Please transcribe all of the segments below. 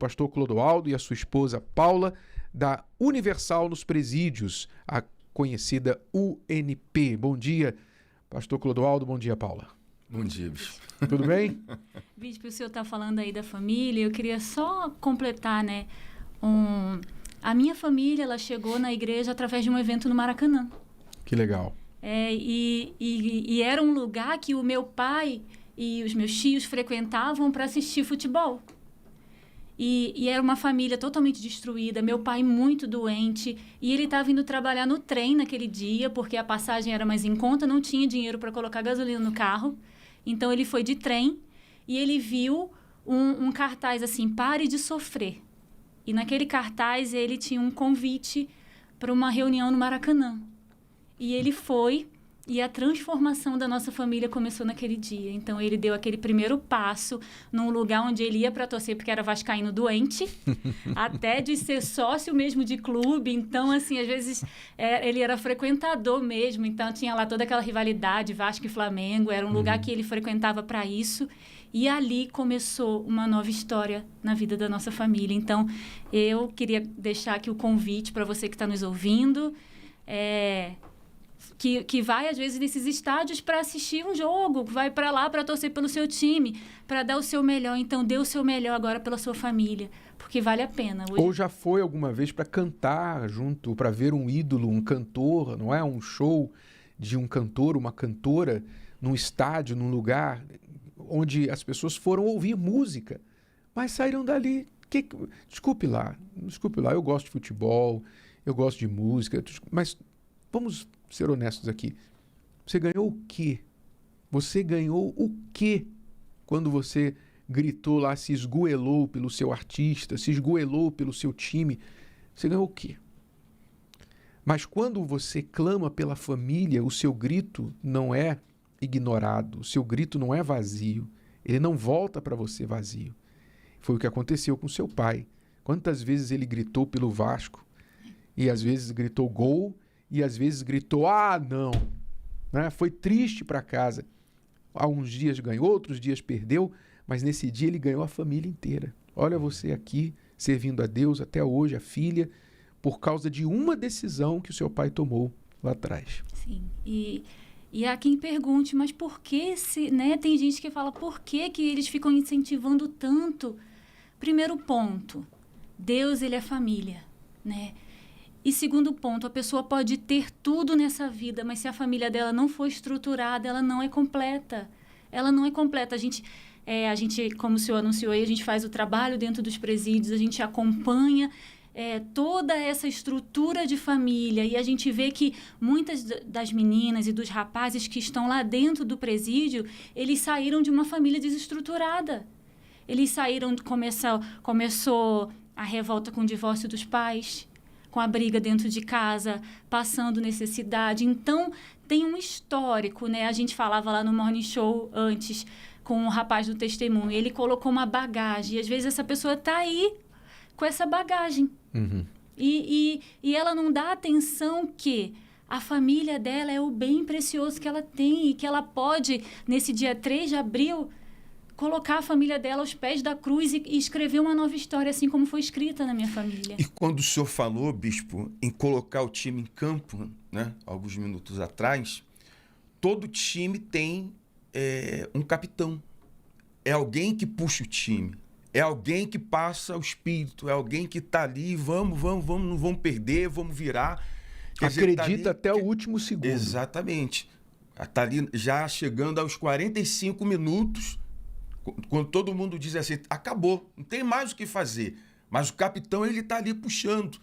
pastor Clodoaldo e a sua esposa Paula, da Universal nos Presídios, a conhecida UNP. Bom dia, pastor Clodoaldo, bom dia, Paula. Bom dia, bispo. Tudo bem? Bispo, o senhor está falando aí da família, eu queria só completar, né? A minha família, ela chegou na igreja através de um evento no Maracanã. Que legal. E era um lugar que o meu pai e os meus tios frequentavam para assistir futebol. E era uma família totalmente destruída, meu pai muito doente, e ele estava indo trabalhar no trem naquele dia, porque a passagem era mais em conta, não tinha dinheiro para colocar gasolina no carro. Então ele foi de trem e ele viu um cartaz assim, pare de sofrer. E naquele cartaz ele tinha um convite para uma reunião no Maracanã. E ele foi, e a transformação da nossa família começou naquele dia. Então ele deu aquele primeiro passo num lugar onde ele ia para torcer, porque era vascaíno doente, até de ser sócio mesmo de clube. Então, assim, às vezes ele era frequentador mesmo, então tinha lá toda aquela rivalidade, Vasco e Flamengo, era um lugar que ele frequentava para isso. E ali começou uma nova história na vida da nossa família. Então, eu queria deixar aqui o convite para você que está nos ouvindo, que vai, às vezes, nesses estádios para assistir um jogo, vai para lá para torcer pelo seu time, para dar o seu melhor. Então, dê o seu melhor agora pela sua família, porque vale a pena. Hoje... Ou já foi alguma vez para cantar junto, para ver um ídolo, um cantor, não é? Um show de um cantor, uma cantora, num estádio, num lugar onde as pessoas foram ouvir música, mas saíram dali. Desculpe lá, eu gosto de futebol, eu gosto de música, mas vamos ser honestos aqui. Você ganhou o quê? Você ganhou o quê quando você gritou lá, se esgoelou pelo seu artista, se esgoelou pelo seu time? Você ganhou o quê? Mas quando você clama pela família, o seu grito não é ignorado, o seu grito não é vazio, ele não volta para você vazio. Foi o que aconteceu com seu pai. Quantas vezes ele gritou pelo Vasco, e às vezes gritou gol, e às vezes gritou, não, né? Foi triste para casa. Há uns dias ganhou, outros dias perdeu, mas nesse dia ele ganhou a família inteira. Olha você aqui, servindo a Deus até hoje, a filha, por causa de uma decisão que o seu pai tomou lá atrás. Sim, e há quem pergunte, mas por que, né? Tem gente que fala, por que eles ficam incentivando tanto? Primeiro ponto, Deus, ele é família, né? E segundo ponto, a pessoa pode ter tudo nessa vida, mas se a família dela não for estruturada, ela não é completa. Ela não é completa. A gente, como o senhor anunciou aí, a gente faz o trabalho dentro dos presídios, a gente acompanha toda essa estrutura de família, e a gente vê que muitas das meninas e dos rapazes que estão lá dentro do presídio, eles saíram de uma família desestruturada. Eles saíram, começou a revolta com o divórcio dos pais, com a briga dentro de casa, passando necessidade. Então, tem um histórico, né? A gente falava lá no Morning Show antes com o rapaz do testemunho, ele colocou uma bagagem, e às vezes essa pessoa está aí com essa bagagem. Uhum. E ela não dá atenção que a família dela é o bem precioso que ela tem, e que ela pode, nesse dia 3 de abril, colocar a família dela aos pés da cruz e escrever uma nova história, assim como foi escrita na minha família. E quando o senhor falou, bispo, em colocar o time em campo, né, alguns minutos atrás, todo time tem um capitão. É alguém que puxa o time. É alguém que passa o espírito. É alguém que está ali, vamos, não vamos perder, vamos virar. Acredita até o último segundo. Exatamente. Está ali já chegando aos 45 minutos, quando todo mundo diz assim, acabou, não tem mais o que fazer. Mas o capitão, ele está ali puxando.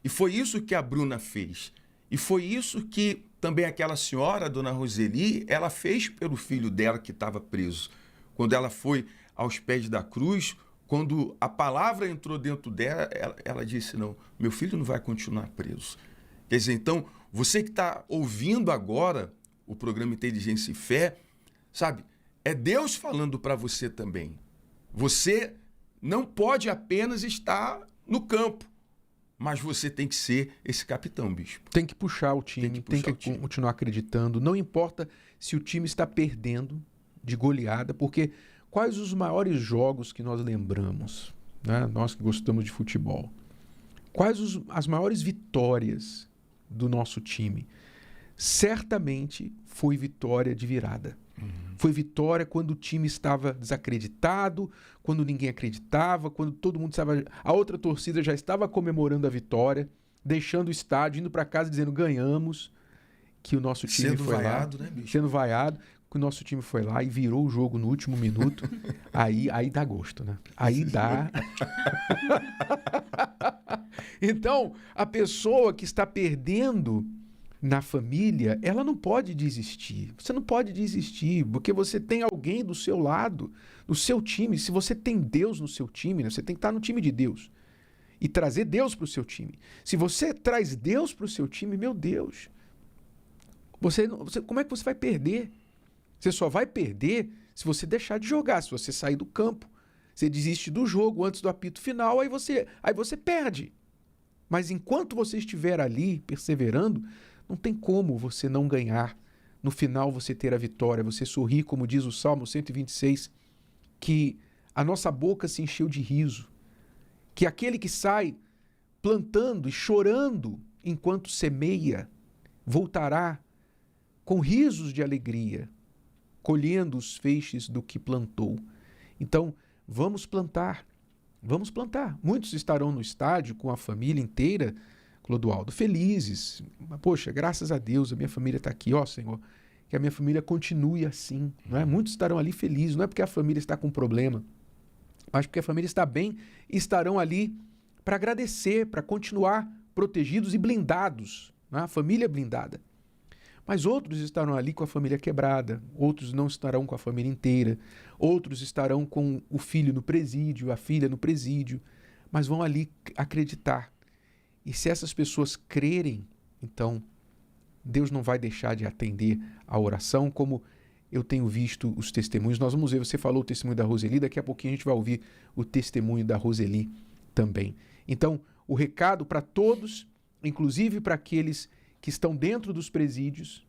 E foi isso que a Bruna fez. E foi isso que também aquela senhora, a dona Roseli, ela fez pelo filho dela que estava preso. Quando ela foi aos pés da cruz, quando a palavra entrou dentro dela, ela disse, não, meu filho não vai continuar preso. Quer dizer, então, você que está ouvindo agora o programa Inteligência e Fé, sabe, é Deus falando para você também. Você não pode apenas estar no campo, mas você tem que ser esse capitão, bispo. Tem que puxar o time, tem que continuar acreditando. Não importa se o time está perdendo de goleada, porque quais os maiores jogos que nós lembramos? né? Nós que gostamos de futebol. Quais as maiores vitórias do nosso time? Certamente foi vitória de virada. Foi vitória quando o time estava desacreditado, quando ninguém acreditava, quando todo mundo estava... A outra torcida já estava comemorando a vitória, deixando o estádio, indo para casa dizendo ganhamos, que o nosso time sendo foi vaiado, lá. né, bicho? Sendo vaiado, que o nosso time foi lá e virou o jogo no último minuto. Aí dá gosto, né? Aí dá... Então, a pessoa que está perdendo na família, ela não pode desistir. Você não pode desistir, porque você tem alguém do seu lado, no seu time. Se você tem Deus no seu time, né, você tem que estar no time de Deus e trazer Deus para o seu time. Se você traz Deus para o seu time, meu Deus, como é que você vai perder? Você só vai perder se você deixar de jogar, se você sair do campo. Você desiste do jogo antes do apito final, aí você perde. Mas enquanto você estiver ali perseverando, não tem como você não ganhar. No final você ter a vitória, você sorrir, como diz o Salmo 126, que a nossa boca se encheu de riso, que aquele que sai plantando e chorando enquanto semeia, voltará com risos de alegria, colhendo os feixes do que plantou. Então, vamos plantar. Vamos plantar. Muitos estarão no estádio com a família inteira, Clodoaldo, felizes. Poxa, graças a Deus, a minha família está aqui. Ó, Senhor, que a minha família continue assim. Não é? Muitos estarão ali felizes. Não é porque a família está com problema, mas porque a família está bem e estarão ali para agradecer, para continuar protegidos e blindados. Não é? A família blindada. Mas outros estarão ali com a família quebrada, outros não estarão com a família inteira, outros estarão com o filho no presídio, a filha no presídio, mas vão ali acreditar. E se essas pessoas crerem, então Deus não vai deixar de atender a oração, como eu tenho visto os testemunhos. Nós vamos ver, você falou o testemunho da Roseli, daqui a pouquinho a gente vai ouvir o testemunho da Roseli também. Então, o recado para todos, inclusive para aqueles que estão dentro dos presídios,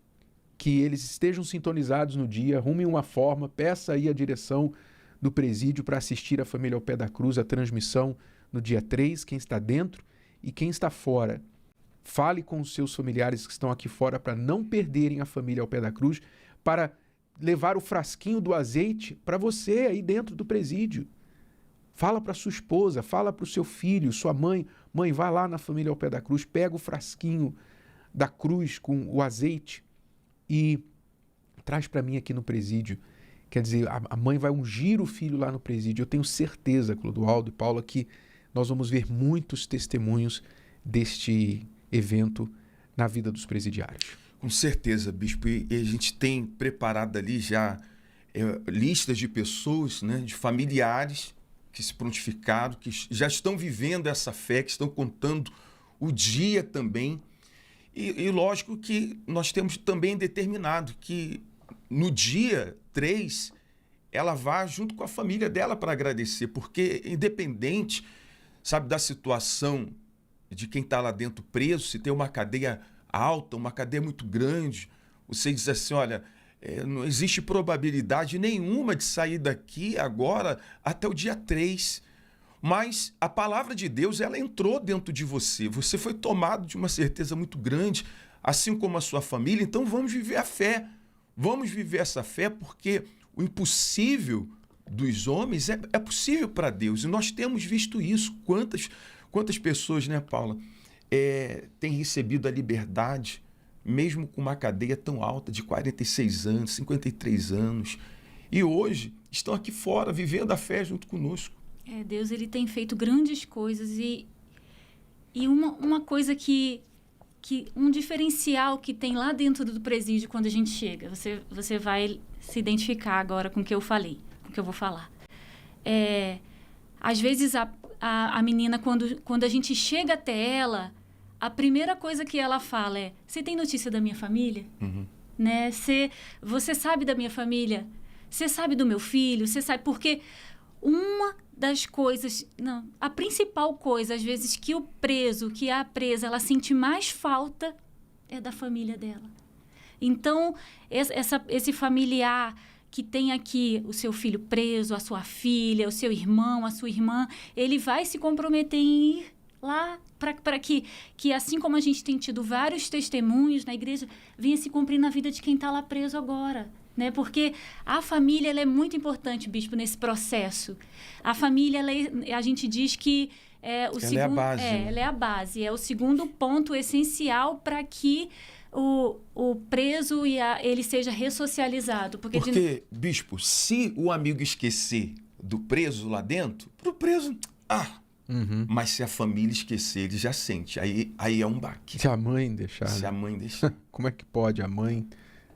que eles estejam sintonizados no dia, arrumem uma forma, peça aí a direção do presídio para assistir a família ao pé da cruz, a transmissão no dia 3, quem está dentro e quem está fora. Fale com os seus familiares que estão aqui fora para não perderem a família ao pé da cruz, para levar o frasquinho do azeite para você aí dentro do presídio. Fala para sua esposa, fala para o seu filho, sua mãe. Mãe, vai lá na família ao pé da cruz, pega o frasquinho da cruz com o azeite e traz para mim aqui no presídio. Quer dizer, a mãe vai ungir o filho lá no presídio. Eu tenho certeza, Clodoaldo e Paula, que nós vamos ver muitos testemunhos deste evento na vida dos presidiários. Com certeza, bispo. E a gente tem preparado ali já listas de pessoas, né, de familiares que se prontificaram, que já estão vivendo essa fé, que estão contando o dia também. E lógico que nós temos também determinado que no dia 3 ela vá junto com a família dela para agradecer, porque independente, sabe, da situação de quem está lá dentro preso, se tem uma cadeia alta, uma cadeia muito grande, você diz assim, olha, não existe probabilidade nenhuma de sair daqui agora até o dia 3. Mas a palavra de Deus, ela entrou dentro de você. Você foi tomado de uma certeza muito grande, assim como a sua família. Então vamos viver a fé. Vamos viver essa fé, porque o impossível dos homens é possível para Deus. E nós temos visto isso. Quantas pessoas, né, Paula, têm recebido a liberdade, mesmo com uma cadeia tão alta, de 46 anos, 53 anos. E hoje estão aqui fora, vivendo a fé junto conosco. Deus, ele tem feito grandes coisas e uma coisa um diferencial que tem lá dentro do presídio quando a gente chega, você vai se identificar agora com o que eu falei, com o que eu vou falar. Às vezes a menina, quando a gente chega até ela, a primeira coisa que ela fala é: você tem notícia da minha família? Uhum. Né? Você sabe da minha família? Você sabe do meu filho? Você sabe? Porque uma das coisas, a principal coisa, às vezes, que o preso, que a presa, ela sente mais falta é da família dela. Então, esse familiar que tem aqui o seu filho preso, a sua filha, o seu irmão, a sua irmã, ele vai se comprometer em ir lá para que assim como a gente tem tido vários testemunhos na igreja, venha se cumprir na vida de quem está lá preso agora. Né? Porque a família ela é muito importante, bispo, nesse processo. A família, a gente diz que ela é a base. Ela é a base. É o segundo ponto essencial para que o preso ele seja ressocializado. Porque bispo, se o amigo esquecer do preso lá dentro, pro preso... Mas se a família esquecer, ele já sente. Aí é um baque. Se a mãe deixar. Se a mãe deixar. Como é que pode a mãe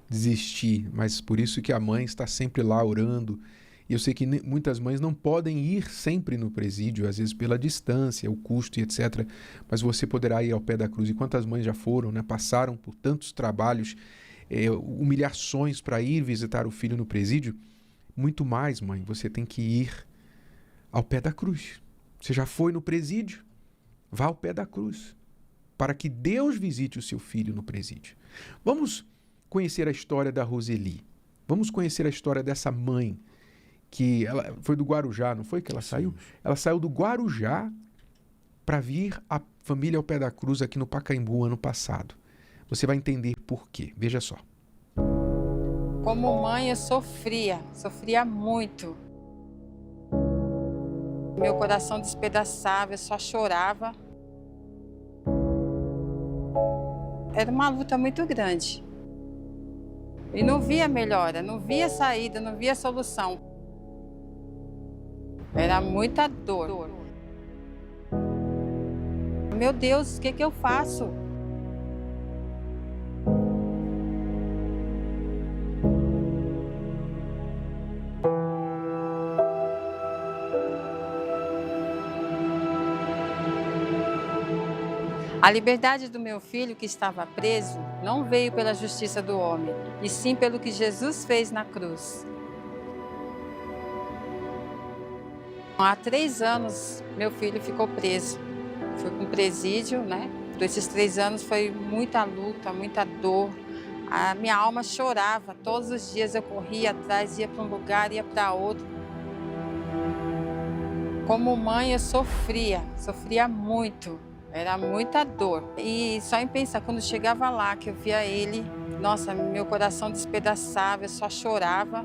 desistir? Mas por isso que a mãe está sempre lá orando. E eu sei que muitas mães não podem ir sempre no presídio, às vezes pela distância, o custo e etc. Mas você poderá ir ao pé da cruz. E quantas mães já foram, né? Passaram por tantos trabalhos, humilhações para ir visitar o filho no presídio. Muito mais, mãe, você tem que ir ao pé da cruz. Você já foi no presídio? Vá ao pé da cruz, para que Deus visite o seu filho no presídio. Vamos conhecer a história da Roseli. Vamos conhecer a história dessa mãe, que ela foi do Guarujá, não foi que ela saiu? Ela saiu do Guarujá para vir a família ao pé da cruz aqui no Pacaembu ano passado. Você vai entender por quê. Veja só. Como mãe eu sofria muito. Meu coração despedaçava, eu só chorava. Era uma luta muito grande. E não via melhora, não via saída, não via solução. Era muita dor. Meu Deus, o que eu faço? A liberdade do meu filho que estava preso não veio pela justiça do homem, e sim pelo que Jesus fez na cruz. Há 3 anos, meu filho ficou preso. Foi para um presídio, né? Esses 3 anos foi muita luta, muita dor. A minha alma chorava. Todos os dias eu corria atrás, ia para um lugar, ia para outro. Como mãe, eu sofria muito. Era muita dor. E só em pensar, quando chegava lá, que eu via ele, nossa, meu coração despedaçava, eu só chorava.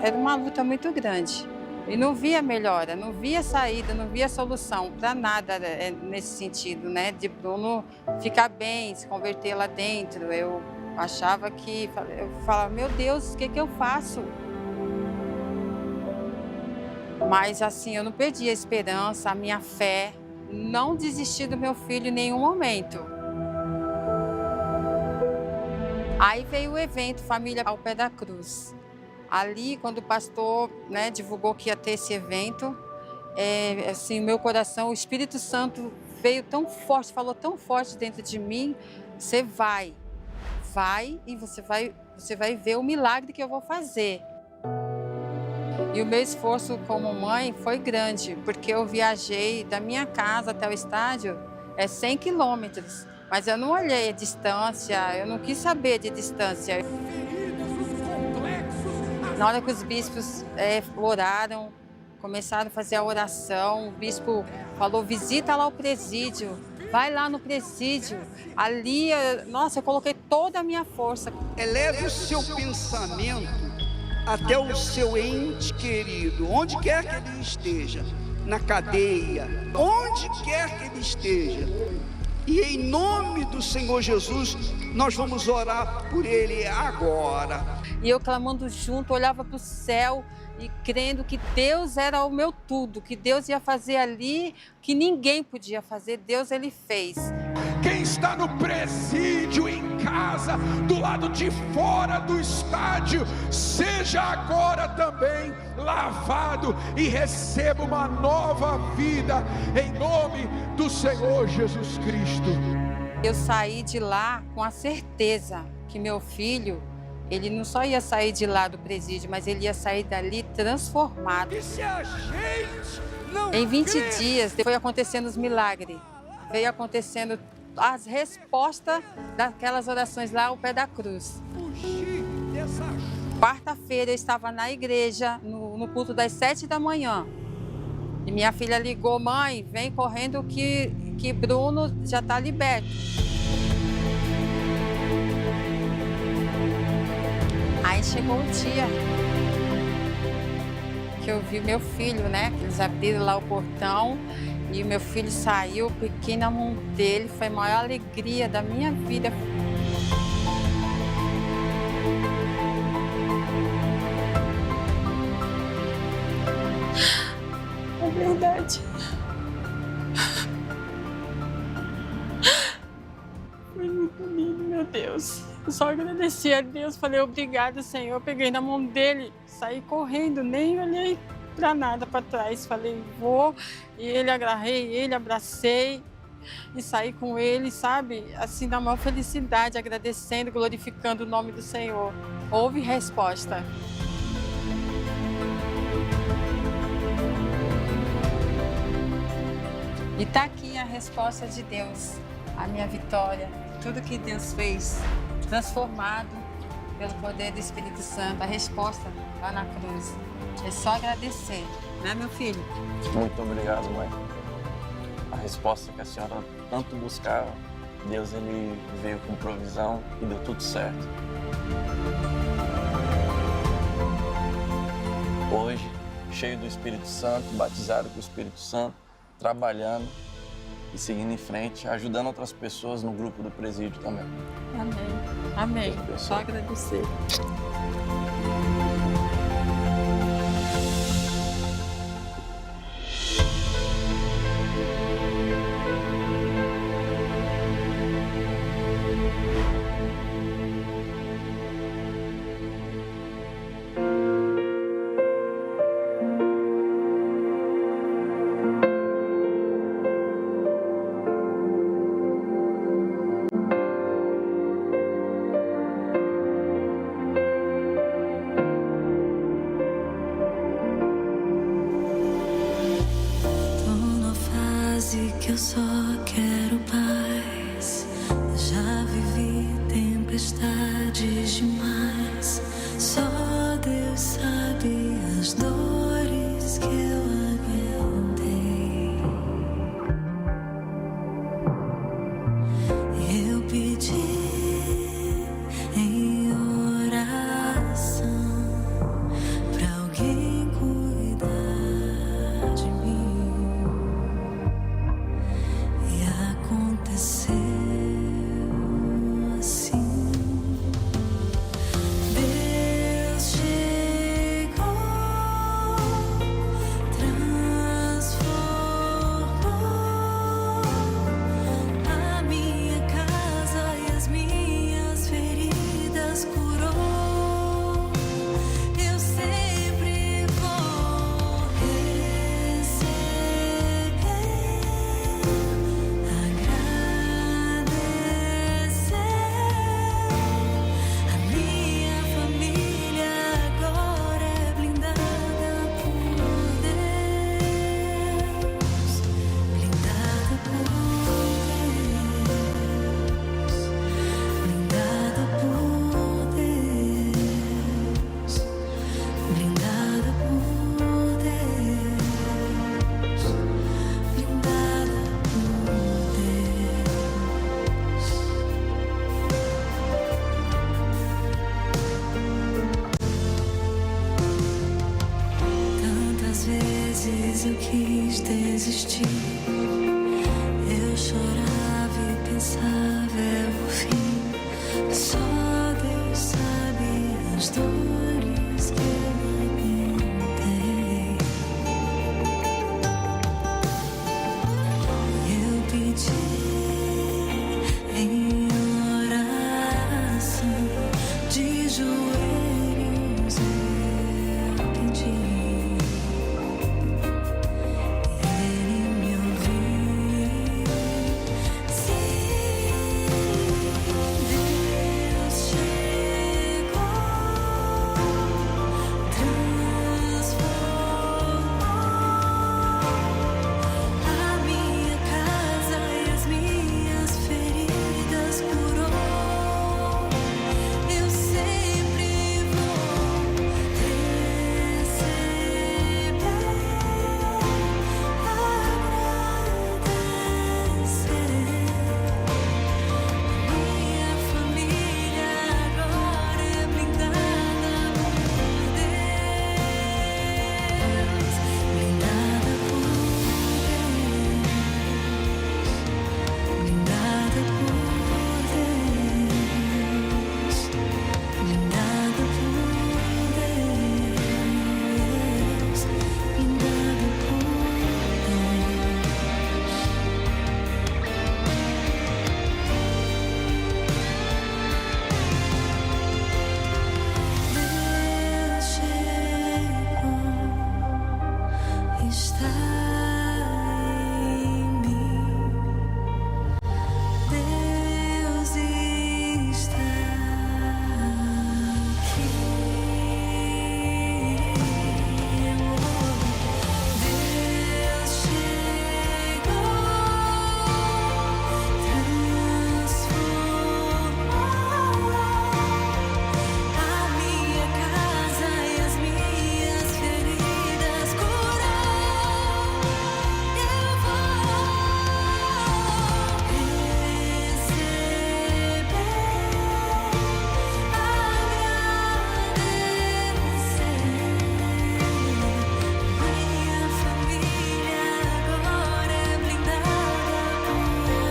Era uma luta muito grande. E não via melhora, não via saída, não via solução para nada nesse sentido, né? De Bruno ficar bem, se converter lá dentro. Eu achava que... Eu falava, meu Deus, o que eu faço? Mas assim, eu não perdi a esperança, a minha fé, não desisti do meu filho em nenhum momento. Aí veio o evento Família ao Pé da Cruz. Ali, quando o pastor, né, divulgou que ia ter esse evento, assim, meu coração, o Espírito Santo veio tão forte, falou tão forte dentro de mim, você vai e você vai ver o milagre que eu vou fazer. E o meu esforço como mãe foi grande, porque eu viajei da minha casa até o estádio, 100 quilômetros. Mas eu não olhei a distância, eu não quis saber de distância. Na hora que os bispos oraram, começaram a fazer a oração, o bispo falou, visita lá o presídio, vai lá no presídio. Ali, nossa, eu coloquei toda a minha força. Eleve o seu pensamento até o seu ente querido, onde quer que ele esteja, na cadeia, onde quer que ele esteja. E em nome do Senhor Jesus, nós vamos orar por ele agora. E eu clamando junto, olhava para o céu e crendo que Deus era o meu tudo, que Deus ia fazer ali, que ninguém podia fazer, Deus ele fez. Quem está no presídio, em casa, do lado de fora do estádio, seja agora também lavado e receba uma nova vida, em nome do Senhor Jesus Cristo. Eu saí de lá com a certeza que meu filho, ele não só ia sair de lá do presídio, mas ele ia sair dali transformado. E se a gente não em 20 dias foi acontecendo os milagres, veio acontecendo as respostas daquelas orações lá ao pé da cruz. Quarta-feira eu estava na igreja, no culto das 7 da manhã. E minha filha ligou: mãe, vem correndo que Bruno já está liberto. Aí chegou o dia que eu vi meu filho, né? Eles abriram lá o portão e o meu filho saiu, piquei na mão dele, foi a maior alegria da minha vida. É verdade. Foi muito lindo, meu Deus. Eu só agradeci a Deus, falei obrigada, Senhor. Eu peguei na mão dele, saí correndo, nem olhei pra nada para trás. Falei, vou. E ele agarrei ele, abracei e saí com ele, sabe? Assim, na maior felicidade, agradecendo, glorificando o nome do Senhor. Houve resposta. E tá aqui a resposta de Deus, a minha vitória, tudo que Deus fez, transformado pelo poder do Espírito Santo, a resposta lá na cruz. É só agradecer, né, meu filho? Muito obrigado, mãe. A resposta que a senhora tanto buscava, Deus ele veio com provisão e deu tudo certo. Hoje, cheio do Espírito Santo, batizado com o Espírito Santo, trabalhando e seguindo em frente, ajudando outras pessoas no grupo do presídio também. Amém. Amém. Só agradecer. Que eu só quero paz. Já vivi tempestades demais. Só Deus sabe as dores que eu aguentei. Eu pedi em oração pra alguém cuidar de mim. Aconteceu assim. Deus chegou, transformou a minha casa e as minhas feridas curou. Eu sempre vou receber. Eu quis desistir. Eu chorava e pensava é o fim. Só Deus sabe as dores que eu aguentei. Eu pedi em oração, de joelhos eu pedi. Deus chegou. em mim. Deus está aqui. Deus chegou, transformou a minha casa e as minhas feridas curou. Eu vou receber, agradecer. Minha família agora é blindada por Deus.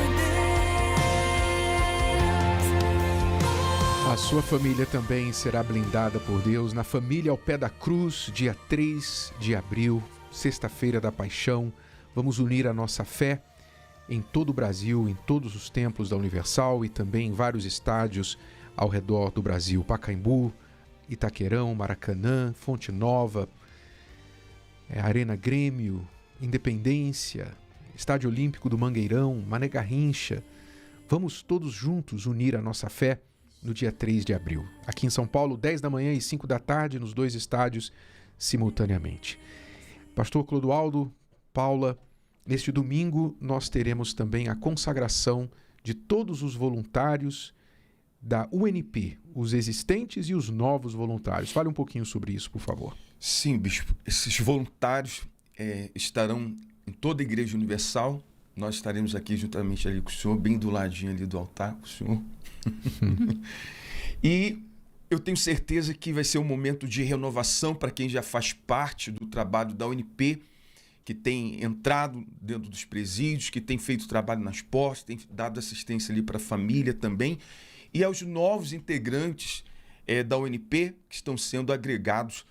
A sua família também será blindada por Deus na Família ao Pé da Cruz, dia 3 de abril, sexta-feira da Paixão. Vamos unir a nossa fé em todo o Brasil, em todos os templos da Universal e também em vários estádios ao redor do Brasil. Pacaembu, Itaquerão, Maracanã, Fonte Nova, Arena Grêmio, Independência, Estádio Olímpico do Mangueirão, Mané Garrincha. Vamos todos juntos unir a nossa fé no dia 3 de abril. Aqui em São Paulo, 10 da manhã e 5 da tarde, nos 2 estádios, simultaneamente. Pastor Clodoaldo, Paula, neste domingo nós teremos também a consagração de todos os voluntários da UNP, os existentes e os novos voluntários. Fale um pouquinho sobre isso, por favor. Sim, bispo. Esses voluntários estarão em toda a Igreja Universal. Nós estaremos aqui juntamente ali com o senhor, bem do ladinho ali do altar, com o senhor. E eu tenho certeza que vai ser um momento de renovação para quem já faz parte do trabalho da UNP, que tem entrado dentro dos presídios, que tem feito trabalho nas portas, tem dado assistência ali para a família também, e aos novos integrantes da UNP que estão sendo agregados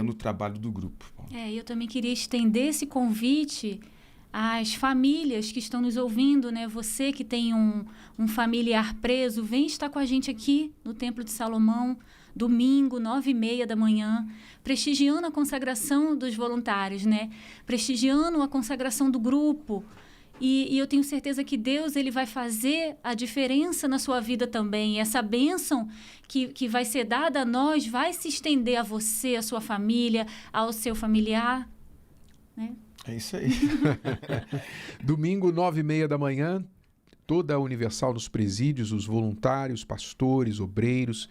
no trabalho do grupo. Eu também queria estender esse convite às famílias que estão nos ouvindo, né? Você que tem um familiar preso, vem estar com a gente aqui no Templo de Salomão, domingo, 9h30 da manhã, prestigiando a consagração dos voluntários, né? Prestigiando a consagração do grupo. E eu tenho certeza que Deus ele vai fazer a diferença na sua vida também. E essa bênção que vai ser dada a nós vai se estender a você, a sua família, ao seu familiar, né? É isso aí. Domingo, 9h30 da manhã, toda a Universal nos presídios, os voluntários, pastores, obreiros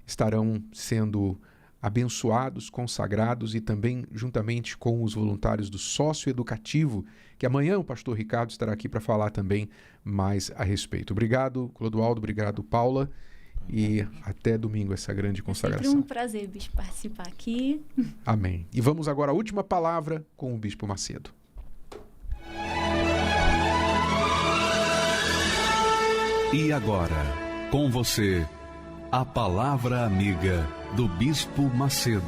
estarão sendo abençoados, consagrados e também juntamente com os voluntários do Sócio Educativo, que amanhã o pastor Ricardo estará aqui para falar também mais a respeito. Obrigado, Clodoaldo, obrigado, Paula, e até domingo essa grande consagração. É sempre um prazer, bispo, participar aqui. Amém. E vamos agora à última palavra com o Bispo Macedo. E agora, com você, a palavra amiga do Bispo Macedo.